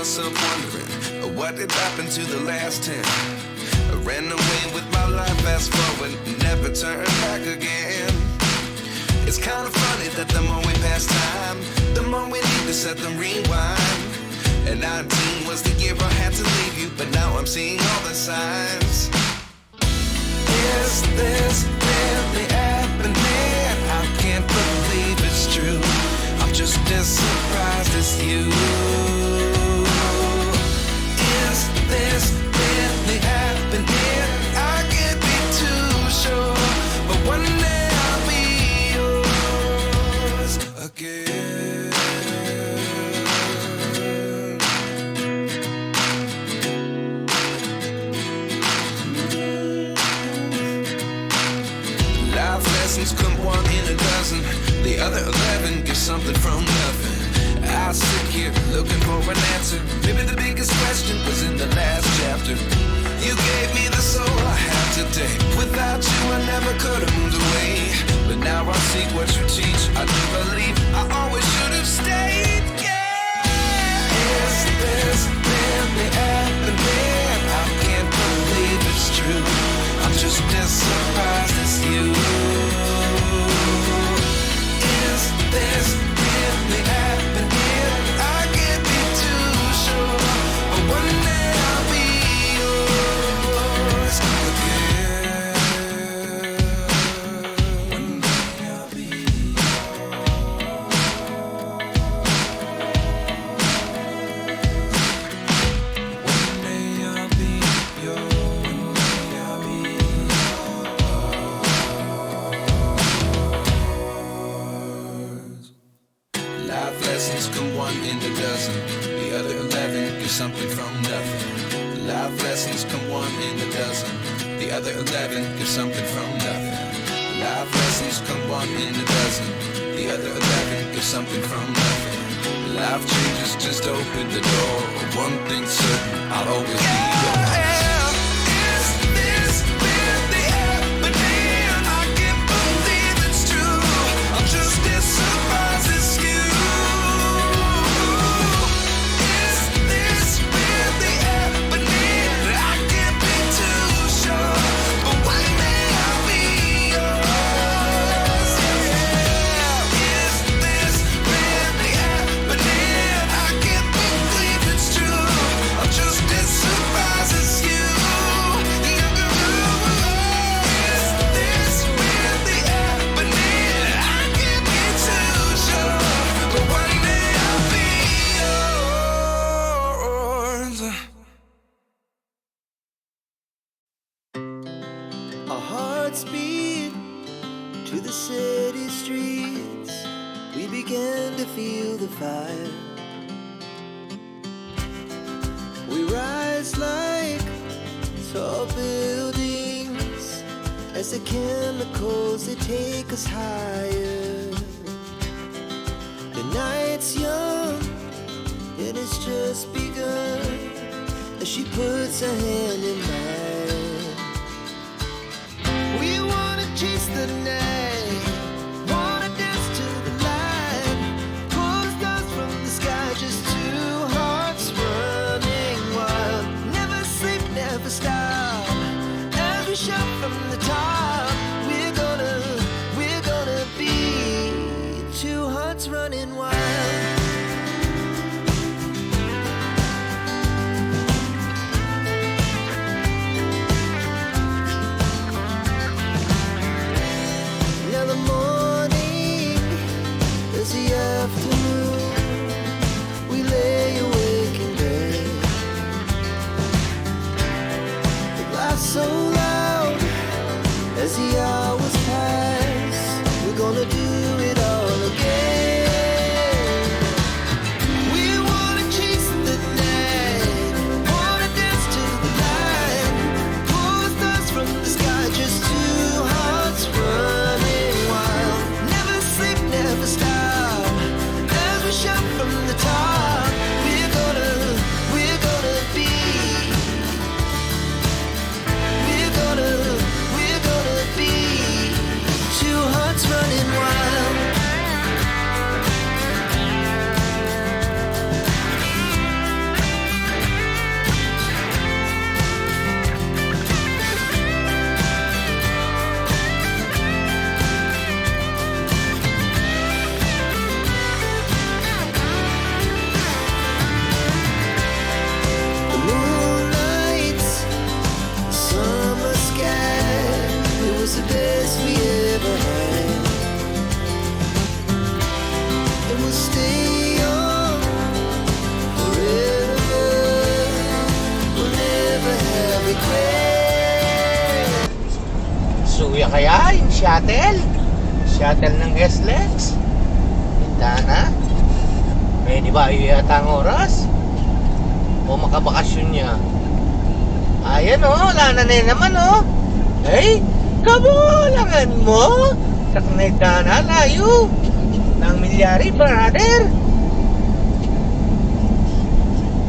myself wondering, what did happen to the last 10? I ran away with my life, fast forward, never turn back again. It's kind of funny that the more we pass time, the more we need to set them rewind. And 19 was the year I had to leave you, but now I'm seeing all the signs. Is this really happening? I can't believe it's true. I'm just as surprised as you. Is this really happening? I can't be too sure, but one day I'll be yours again. Life lessons come one in a dozen. The other 11 get something from nothing. I sit here looking for an answer. Maybe the biggest question was in the last chapter. You gave me the soul I have today. Without you I never could have moved away. But now I see what you teach. I do believe I always should have stayed. Yeah. Is this really happening? I can't believe it's true. I'm just as surprised as you. Is this really happening? I can't be too sure, but one day I'll be yours again. One day I'll be yours. One day I'll be yours. One day I'll be yours. Life lessons come one in a dozen. The other 11 get something from nothing. Life lessons come one in a dozen. The other 11 get something from nothing. Life lessons come one in a dozen. The other 11 get something from nothing. Life changes just open the door. One thing's certain, I'll always be yours. Is this really happening? I can't believe it's true. I'm just as surprised as you. Is this really happening? I can't be too sure, but one day I'll be yours. Yeah. Is this really happening? I can't believe it's true. I'm just as surprised as you. Is this really happening? I can't be too sure, but one day I'll be yours. Our hearts beat to the city streets. We began to feel the fire. We rise like tall buildings as the chemicals they take us higher. The night's young and it's just begun as she puts her hand in mine. We wanna chase the night, wanna dance to the light, pull the stars from the sky, just two hearts running wild. Never sleep, never stop, as we shout from the top. We're gonna be two hearts running wild. best we ever had. And we'll stay young forever. We'll never have regret. Suya kaya yung shuttle? Shuttle ng SLEX? Hinta na? Pwede ba yata ang oras? O makabakasyon niya? Ayan o, wala na naman o. Ay, kabulangan mo? Saknay ka na layo ng milyari, brother.